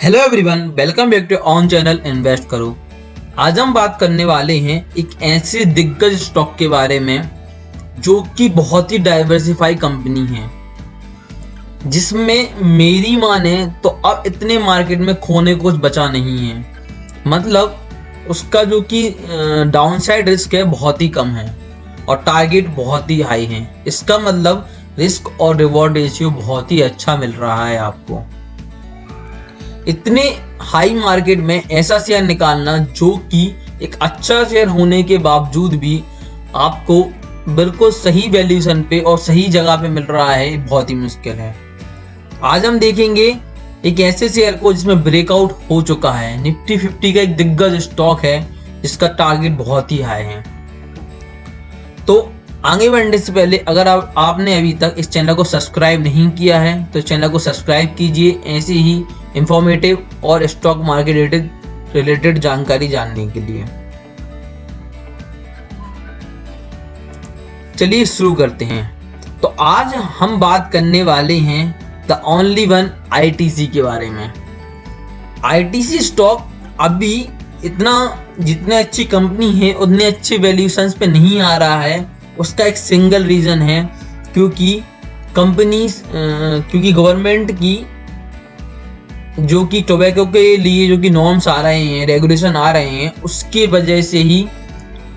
Hello everyone, welcome back to on channel invest करो। आज हम बात करने वाले हैं एक ऐसे दिग्गज स्टॉक के बारे में जो कि बहुत ही डाइवर्सिफाई कंपनी है, जिसमें मेरी माने तो अब इतने मार्केट में खोने को कुछ बचा नहीं है। मतलब उसका जो कि डाउनसाइड रिस्क है बहुत ही कम है और टारगेट बहुत ही हाई है। इसका मतलब रिस्क और रिवॉर्ड रेशियो बहुत ही अच्छा मिल रहा है आपको। इतने हाई मार्केट में ऐसा शेयर निकालना जो कि एक अच्छा शेयर होने के बावजूद भी आपको बिल्कुल सही वैल्यूएशन पे और सही जगह पे मिल रहा है, बहुत ही मुश्किल है। आज हम देखेंगे एक ऐसे शेयर को जिसमें ब्रेकआउट हो चुका है। निफ्टी 50 का एक दिग्गज स्टॉक है जिसका टारगेट बहुत ही हाई है। तो आगे बढ़ने से पहले अगर आपने अभी तक इस चैनल को सब्सक्राइब नहीं किया है तो चैनल को सब्सक्राइब कीजिए, ऐसे ही इंफॉर्मेटिव और स्टॉक मार्केट रिलेटेड जानकारी जानने के लिए। चलिए शुरू करते हैं। तो आज हम बात करने वाले हैं द ओनली वन आईटीसी के बारे में। आईटीसी स्टॉक अभी इतना जितने अच्छी कंपनी है उतने अच्छे वैल्यूएशंस पे नहीं आ रहा है। उसका एक सिंगल रीजन है क्योंकि गवर्नमेंट की जो कि टोबैको के लिए जो कि नॉर्म्स आ रहे हैं, रेगुलेशन आ रहे हैं, उसके वजह से ही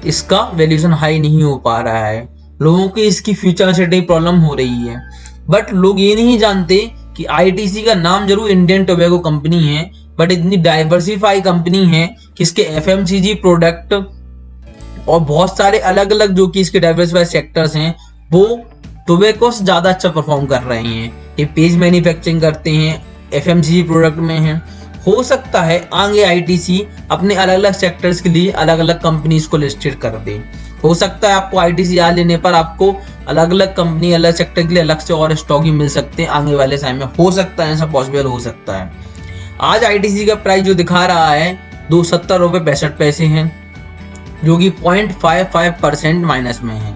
इसका वैल्यूएशन हाई नहीं हो पा रहा है। लोगों की इसकी फ्यूचर अनसर्टेनिटी प्रॉब्लम हो रही है, बट लोग ये नहीं जानते कि आईटीसी का नाम जरूर इंडियन टोबैको कंपनी है, बट इतनी डाइवर्सिफाई कंपनी है कि इसके एफएमसीजी प्रोडक्ट और बहुत सारे अलग अलग जो कि इसके डाइवर्सिफाई सेक्टर्स हैं वो टोबैको से ज्यादा अच्छा परफॉर्म कर रहे हैं। ये पेज मैन्युफैक्चरिंग करते हैं, एफएमसीजी प्रोडक्ट में है। हो सकता है आगे आईटीसी अपने अलग अलग सेक्टर्स के लिए अलग अलग कंपनीज को लिस्टेड कर दे। हो सकता है आपको आईटीसी आ लेने पर आपको अलग अलग कंपनी अलग सेक्टर के लिए अलग से और स्टॉक ही मिल सकते हैं आगे वाले समय में। हो सकता है, ऐसा पॉसिबल हो सकता है। आज आईटीसी का प्राइस जो दिखा रहा है 270 रुपये 65 पैसे हैं, जो कि 0.55% माइनस में है।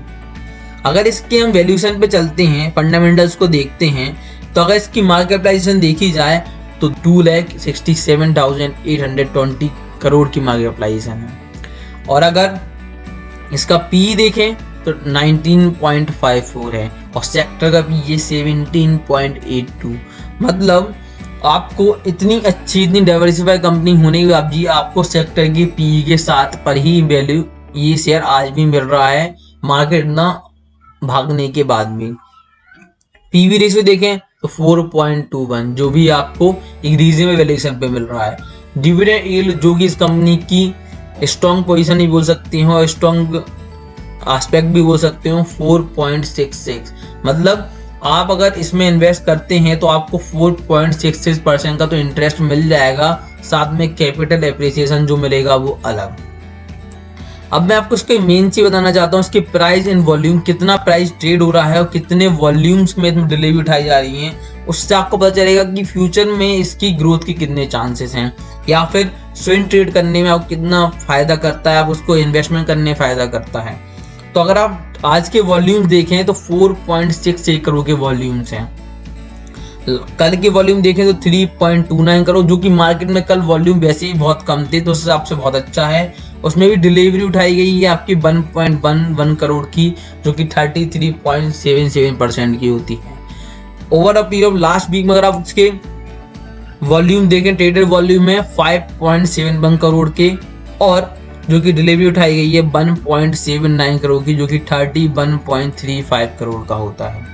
अगर इसके हम वैल्यूएशन पे चलते हैं, फंडामेंटल्स को देखते हैं, तो अगर इसकी मार्केट कैपिटलाइजेशन देखी जाए तो 2,67,820 करोड़ की मार्केट कैपिटलाइजेशन है। और अगर इसका पी देखें तो 19.54 है और सेक्टर का पी 17.82। मतलब आपको इतनी अच्छी इतनी डाइवर्सिफाई कंपनी होने के बाद भी आपको सेक्टर की पी के साथ पर ही वैल्यू ये शेयर आज भी मिल रहा है, मार्केट ना भागने के बाद भी। पीवी रेशियो देखें तो 4.21, जो भी आपको एक रीजनेबल वैल्यूएशन पे मिल रहा है। डिविडेंड यील्ड जो कि इस कंपनी की स्ट्रॉन्ग पोजीशन ही बोल सकते हो और स्ट्रॉन्ग एस्पेक्ट भी बोल सकते हो, 4.66। मतलब आप अगर इसमें इन्वेस्ट करते हैं तो आपको 4.66% का तो इंटरेस्ट मिल जाएगा, साथ में कैपिटल एप्रिसिएशन जो मिलेगा वो अलग। अब मैं आपको इसके मेन चीज बताना चाहता हूँ, इसके प्राइस इन वॉल्यूम, कितना प्राइस ट्रेड हो रहा है और कितने वॉल्यूम्स में डिलीवरी उठाई जा रही है। उससे आपको पता चलेगा कि फ्यूचर में इसकी ग्रोथ के कितने चांसेस हैं, या फिर स्विंग ट्रेड करने में आपको कितना फायदा करता है, आप उसको इन्वेस्टमेंट करने में फायदा करता है। तो अगर आप आज के वॉल्यूम्स देखें तो 4.68 करोड़ के वॉल्यूम्स हैं। कल के वॉल्यूम देखें तो 3.29 करोड़, जो कि मार्केट में कल वॉल्यूम वैसे ही बहुत कम थे, तो उस हिसाब से बहुत अच्छा है। उसमें भी डिलीवरी उठाई गई है आपकी 1.11 करोड़ की, जो कि 33.77% की होती है। Over a period of last week में अगर आप उसके वॉल्यूम देखें, ट्रेडेड वॉल्यूम है 5.71 करोड़ के, और जो कि डिलीवरी उठाई गई है 1.79 करोड़ की, जो कि 31.35 करोड़ का होता है।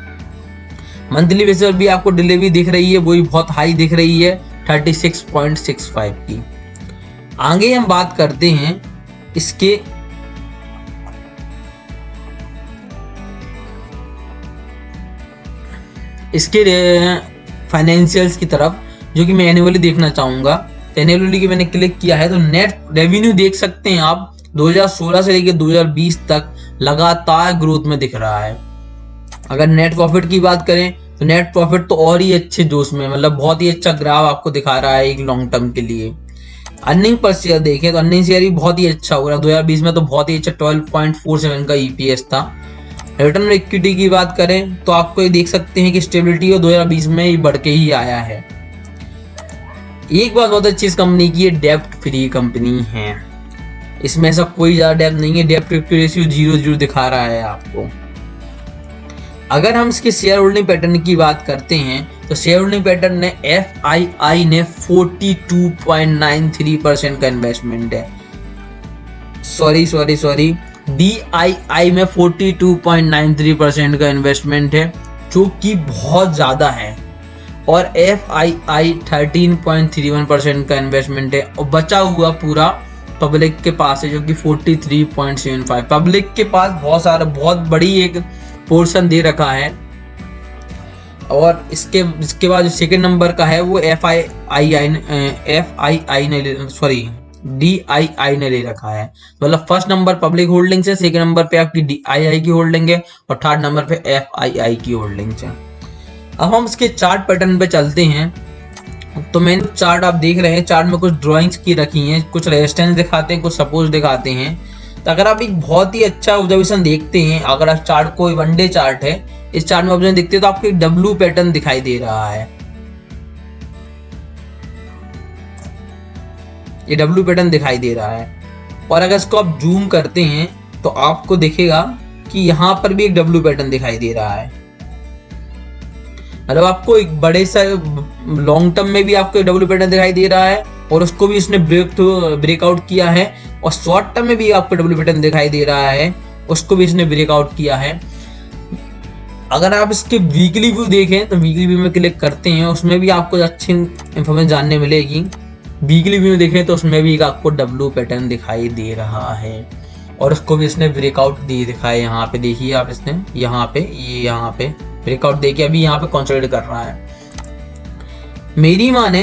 मंथली बेसिस पर भी आपको डिलीवरी दिख रही है, वो भी बहुत हाई दिख रही है 36.65 की। आगे हम बात करते हैं इसके फाइनेंशियल्स की तरफ, जो कि मैं एनुअली देखना चाहूंगा। एनुअली की मैंने क्लिक किया है तो नेट रेवेन्यू देख सकते हैं आप 2016 से लेकर 2020 तक लगातार ग्रोथ में दिख रहा है। अगर नेट प्रॉफिट की बात करें तो नेट प्रॉफिट तो और ही अच्छे जोश में, मतलब बहुत ही अच्छा ग्राफ आपको दिखा रहा है एक लॉन्ग टर्म के लिए। अर्निंग पर शेयर देखें तो अर्निंग शेयर भी बहुत ही अच्छा हो रहा है। 2020 में तो बहुत ही अच्छा 12.47 का ईपीएस था। रिटर्न ऑन इक्विटी की बात करें तो आपको ये देख सकते हैं कि स्टेबिलिटी और 2020 में ही बढ़ के ही आया है। एक बात बहुत अच्छी इस कंपनी की, ये डेप्ट फ्री कंपनी है, इसमें ऐसा कोई ज्यादा डेप्ट नहीं है, डेप्ट इक्विटी रेशियो 0 दिखा रहा है आपको। अगर हम इसके शेयर होल्डिंग पैटर्न की बात करते हैं तो शेयर होल्डिंग पैटर्न ने FII ने 42.93% का इन्वेस्टमेंट है, सॉरी DII में 42.93% का इन्वेस्टमेंट है, जो कि बहुत ज्यादा है। और FII 13.31% का इन्वेस्टमेंट है, और बचा हुआ पूरा पब्लिक के पास है जो कि 43.75। पब्लिक के पास बहुत बड़ी एक पोर्शन दे रखा है। और इसके बाद जो सेकंड नंबर का है वो DII ने ले रखा है। मतलब फर्स्ट नंबर पब्लिक होल्डिंग्स है, सेकंड नंबर पे आपकी DII की होल्डिंग है, और थर्ड नंबर पे FII की होल्डिंग्स है। अब हम इसके चार्ट पैटर्न पे चलते हैं। तो मैंने चार्ट आप देख रहे हैं, चार्ट में कुछ ड्राइंग्स की रखी हैं, कुछ रेजिस्टेंस दिखाते हैं, कुछ सपोर्ट दिखाते हैं। तो अगर आप एक बहुत ही अच्छा ऑब्जर्वेशन देखते हैं, अगर आप चार्ट को वनडे चार्ट है, इस चार्ट में ऑब्जर्वेशन देखते हैं तो आपको एक W पैटर्न दिखाई दे रहा है, ये W पैटर्न दिखाई दे रहा है। और अगर इसको आप जूम करते हैं तो आपको दिखेगा कि यहाँ पर भी एक W पैटर्न दिखाई दे रहा है। मतलब आपको एक बड़े सा लॉन्ग टर्म में भी आपको W पैटर्न दिखाई दे रहा है, और उसको भी इसने ब्रेकआउट किया है। और शॉर्ट टर्म में भी आपको W पैटर्न दिखाई दे रहा है, उसको भी इसने ब्रेकआउट किया है। अगर आप इसके वीकली व्यू देखें तो वीकली व्यू में क्लिक करते हैं, उसमें भी आपको अच्छी इंफॉर्मेशन जानने मिलेगी। वीकली व्यू देखें तो उसमें भी आपको W पैटर्न दिखाई दे रहा है, और उसको भी इसने ब्रेकआउट दिखा है। यहाँ पे देखिए आप, इसने यहाँ पे ब्रेकआउट देके अभी यहाँ पे कंसोलिडेट कर रहा है। मेरी माने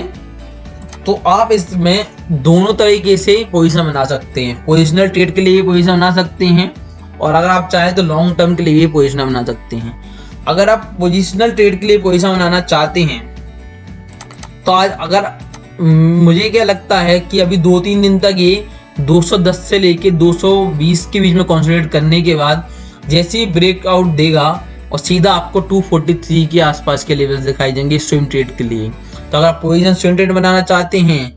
तो आप इसमें दोनों तरीके से पोजीशन बना सकते हैं। पोजिशनल ट्रेड के लिए पोजीशन बना सकते हैं, और अगर आप चाहें तो लॉन्ग टर्म के लिए पोजीशन बना सकते हैं। अगर आप पोजिशनल ट्रेड के लिए पोजीशन बनाना चाहते हैं तो आज अगर मुझे क्या लगता है कि अभी 2-3 दिन तक ये 210 से लेके 220 के बीच में कंसोलिडेट करने के बाद जैसे ही ब्रेकआउट देगा और सीधा आपको 243 के आसपास के लेवल्स दिखाई देंगे स्विंग ट्रेड के लिए। तो अगर आप पोजीशन स्विंग ट्रेड बनाना चाहते हैं,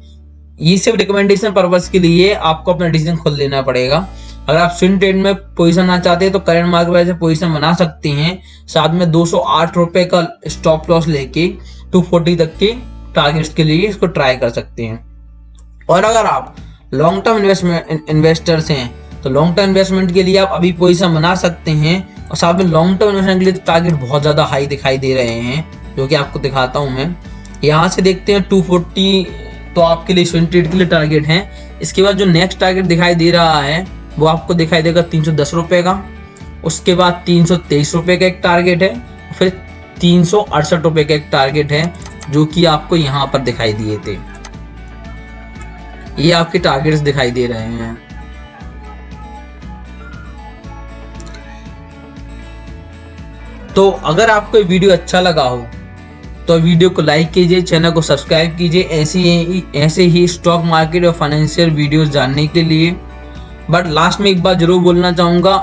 ये सिर्फ रिकमेंडेशन पर्पस के लिए, आपको अपना डिसीजन खुद लेना पड़ेगा। अगर आप स्विंग ट्रेड में पोजीशन बनाना चाहते हैं तो करंट मार्केट प्राइस से पोजीशन बना सकते हैं, साथ में 208 रुपए का स्टॉप लॉस लेके 240 तक के टारगेट्स के लिए इसको ट्राई कर सकते हैं। और अगर आप लॉन्ग टर्म इन्वेस्टर्स हैं तो लॉन्ग टर्म इन्वेस्टमेंट के लिए आप अभी पोजीशन बना सकते हैं, और साथ में लॉन्ग टर्म इन्वेस्टमेंट के लिए टारगेट बहुत ज़्यादा हाई दिखाई दे रहे हैं, जो कि आपको दिखाता हूँ मैं। यहाँ से देखते हैं 240 तो आपके लिए स्विंग ट्रेड के लिए टारगेट है। इसके बाद जो नेक्स्ट टारगेट दिखाई दे रहा है वो आपको दिखाई देगा 310 रुपये का, उसके बाद 323 रुपये का एक टारगेट है, फिर 368 रुपये का एक टारगेट है, जो कि आपको यहाँ पर दिखाई दिए थे। ये आपके टारगेट्स दिखाई दे रहे हैं। तो अगर आपको ये वीडियो अच्छा लगा हो तो वीडियो को लाइक कीजिए, चैनल को सब्सक्राइब कीजिए ऐसे ही स्टॉक मार्केट और फाइनेंशियल वीडियोस जानने के लिए। बट लास्ट में एक बात जरूर बोलना चाहूँगा,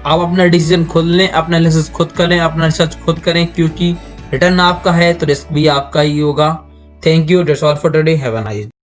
आप अपना डिसीजन खुद लें, अपना एनालिसिस खुद करें, अपना रिसर्च खुद करें, क्योंकि रिटर्न आपका है तो रिस्क भी आपका ही होगा। Thank you, that's all for today, have a nice day.